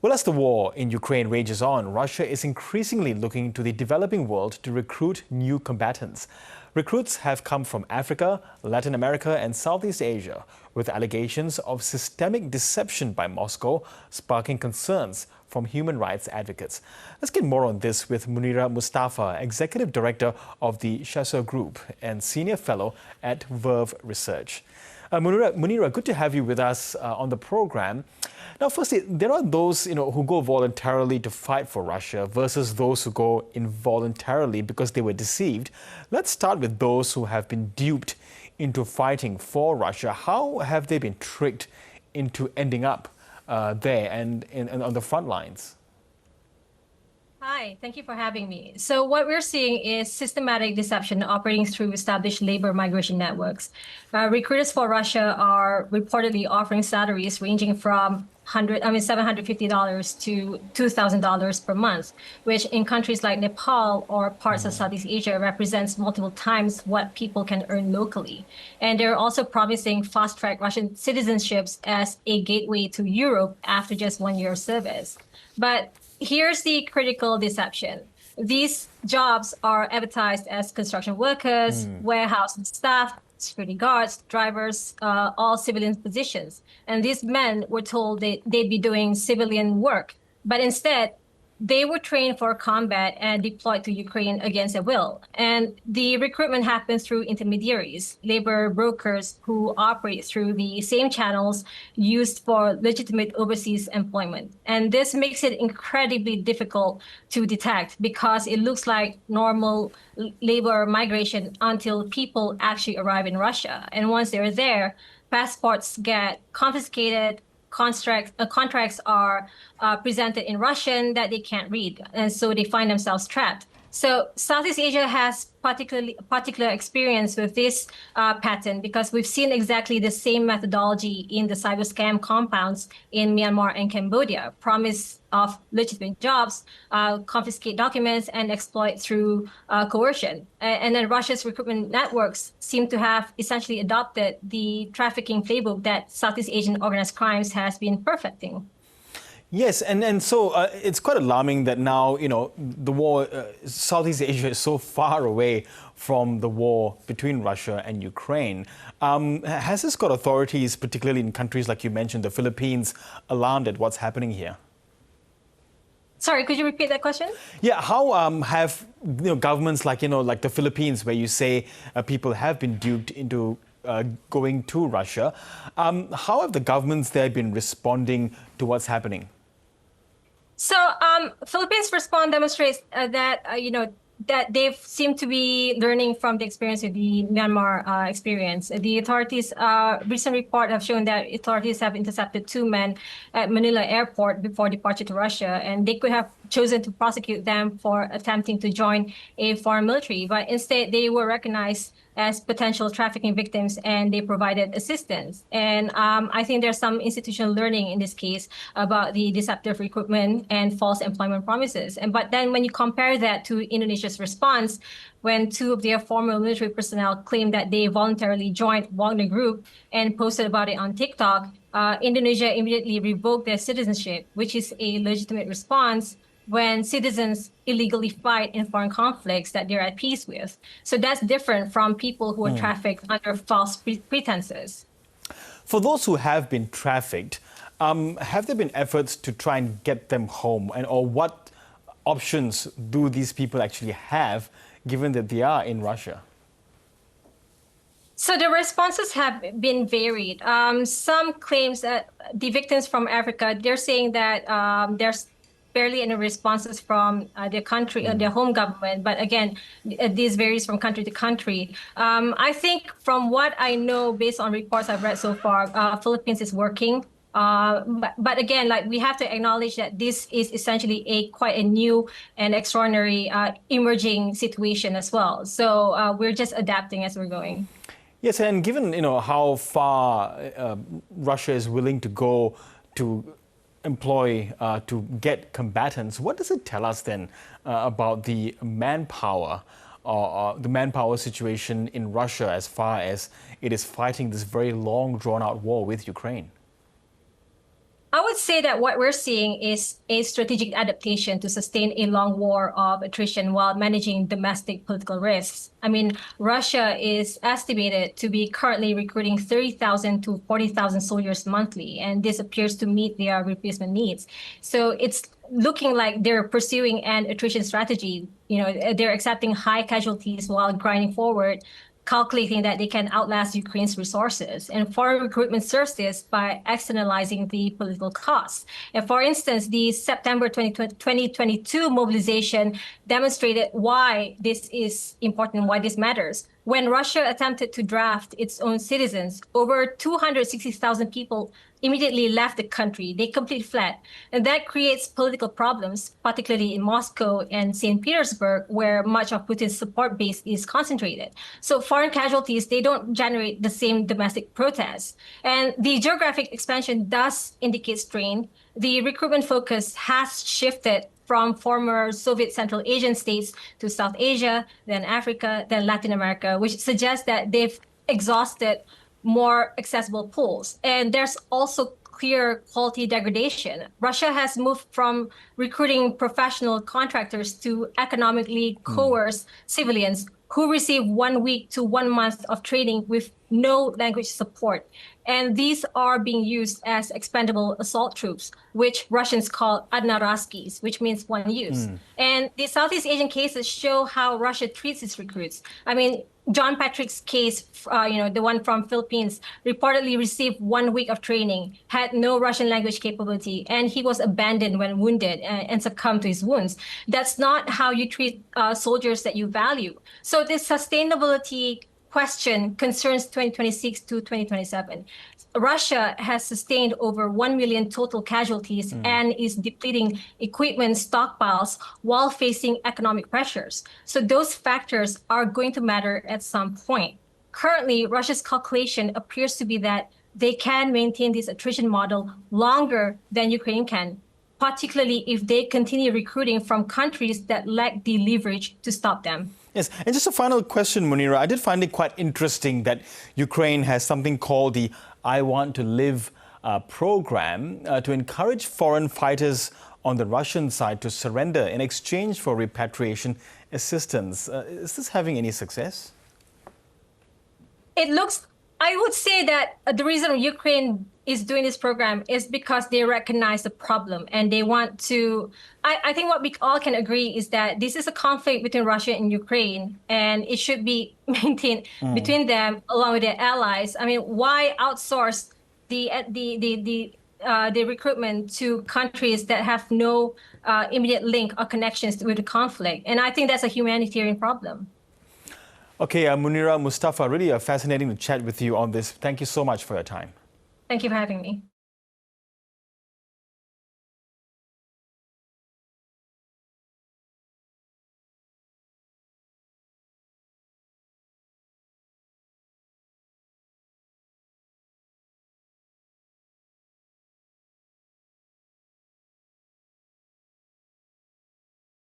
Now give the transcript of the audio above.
Well, as the war in Ukraine rages on, Russia is increasingly looking to the developing world to recruit new combatants. Recruits have come from Africa, Latin America, and Southeast Asia, with allegations of systemic deception by Moscow sparking concerns from human rights advocates. Let's get more on this with Munira Mustaffa, Executive Director of the Chasseur Group and Senior Fellow at Verve Research. Munira, good to have you with us on the program. Now, firstly, there are those who go voluntarily to fight for Russia versus those who go involuntarily because they were deceived. Let's start with those who have been duped into fighting for Russia. How have they been tricked into ending up there and on the front lines? Hi, thank you for having me. So what we're seeing is systematic deception operating through established labor migration networks. Recruiters for Russia are reportedly offering salaries ranging from $750 to $2,000 per month, which in countries like Nepal or parts of Southeast Asia represents multiple times what people can earn locally. And they're also promising fast-track Russian citizenships as a gateway to Europe after just 1 year of service. But here's the critical deception. These jobs are advertised as construction workers, warehouse staff, security guards, drivers, all civilian positions. And these men were told they'd be doing civilian work, but instead they were trained for combat and deployed to Ukraine against their will. And the recruitment happens through intermediaries, labor brokers who operate through the same channels used for legitimate overseas employment. And this makes it incredibly difficult to detect because it looks like normal labor migration until people actually arrive in Russia. And once they're there, passports get confiscated, contracts are presented in Russian that they can't read, and so they find themselves trapped. So Southeast Asia has particular experience with this pattern because we've seen exactly the same methodology in the cyber scam compounds in Myanmar and Cambodia. Promise of legitimate jobs, confiscate documents, and exploit through coercion. And then Russia's recruitment networks seem to have essentially adopted the trafficking playbook that Southeast Asian organized crimes has been perfecting. Yes, and so it's quite alarming that now, the war, Southeast Asia is so far away from the war between Russia and Ukraine. Has this got authorities, particularly in countries like you mentioned, the Philippines, alarmed at what's happening here? Sorry, could you repeat that question? Yeah, how have governments like the Philippines, where you say people have been duped into going to Russia, how have the governments there been responding to what's happening? So Philippines response demonstrates that that they seem to be learning from the experience of the Myanmar experience. The authorities, recent report have shown that authorities have intercepted 2 men at Manila airport before departure to Russia, and they could have chosen to prosecute them for attempting to join a foreign military, but instead they were recognized as potential trafficking victims and they provided assistance. And I think there's some institutional learning in this case about the deceptive recruitment and false employment promises. But then when you compare that to Indonesia's response, when 2 of their former military personnel claimed that they voluntarily joined Wagner Group and posted about it on TikTok, Indonesia immediately revoked their citizenship, which is a legitimate response when citizens illegally fight in foreign conflicts that they're at peace with. So that's different from people who are trafficked under false pretenses. For those who have been trafficked, have there been efforts to try and get them home? Or what options do these people actually have, given that they are in Russia? So the responses have been varied. Some claims that the victims from Africa, they're saying that there's barely any responses from their country or their home government. But again, this varies from country to country. I think from what I know, based on reports I've read so far, Philippines is working. But again, we have to acknowledge that this is essentially quite a new and extraordinary emerging situation as well. So we're just adapting as we're going. Yes, and given how far Russia is willing to go to employ, to get combatants, what does it tell us then about the manpower or the manpower situation in Russia as far as it is fighting this very long, drawn-out war with Ukraine? I would say that what we're seeing is a strategic adaptation to sustain a long war of attrition while managing domestic political risks. I mean, Russia is estimated to be currently recruiting 30,000 to 40,000 soldiers monthly, and this appears to meet their replacement needs. So it's looking like they're pursuing an attrition strategy. They're accepting high casualties while grinding forward, calculating that they can outlast Ukraine's resources. And foreign recruitment serves this by externalizing the political costs. And for instance, the September 2022 mobilization demonstrated why this is important, why this matters. When Russia attempted to draft its own citizens, over 260,000 people immediately left the country. They completely fled. And that creates political problems, particularly in Moscow and St. Petersburg, where much of Putin's support base is concentrated. So foreign casualties, they don't generate the same domestic protests. And the geographic expansion does indicate strain. The recruitment focus has shifted from former Soviet Central Asian states to South Asia, then Africa, then Latin America, which suggests that they've exhausted more accessible pools. And there's also clear quality degradation. Russia has moved from recruiting professional contractors to economically coerce civilians who receive 1 week to 1 month of training with no language support. And these are being used as expendable assault troops, which Russians call одноразкие, which means one use. And the Southeast Asian cases show how Russia treats its recruits. I mean, John Patrick's case, the one from Philippines, reportedly received 1 week of training, had no Russian language capability, and he was abandoned when wounded and succumbed to his wounds. That's not how you treat soldiers that you value. So this sustainability question concerns 2026 to 2027. Russia has sustained over 1 million total casualties and is depleting equipment stockpiles while facing economic pressures. So those factors are going to matter at some point. Currently, Russia's calculation appears to be that they can maintain this attrition model longer than Ukraine can, particularly if they continue recruiting from countries that lack the leverage to stop them. Yes, and just a final question, Munira. I did find it quite interesting that Ukraine has something called the I Want to Live program to encourage foreign fighters on the Russian side to surrender in exchange for repatriation assistance. Is this having any success? I would say that the reason Ukraine is doing this program is because they recognize the problem and they want to. I think what we all can agree is that this is a conflict between Russia and Ukraine, and it should be maintained between them along with their allies. I mean, why outsource the recruitment to countries that have no immediate link or connections with the conflict? And I think that's a humanitarian problem. Okay, Munira, Mustaffa, really fascinating to chat with you on this. Thank you so much for your time. Thank you for having me.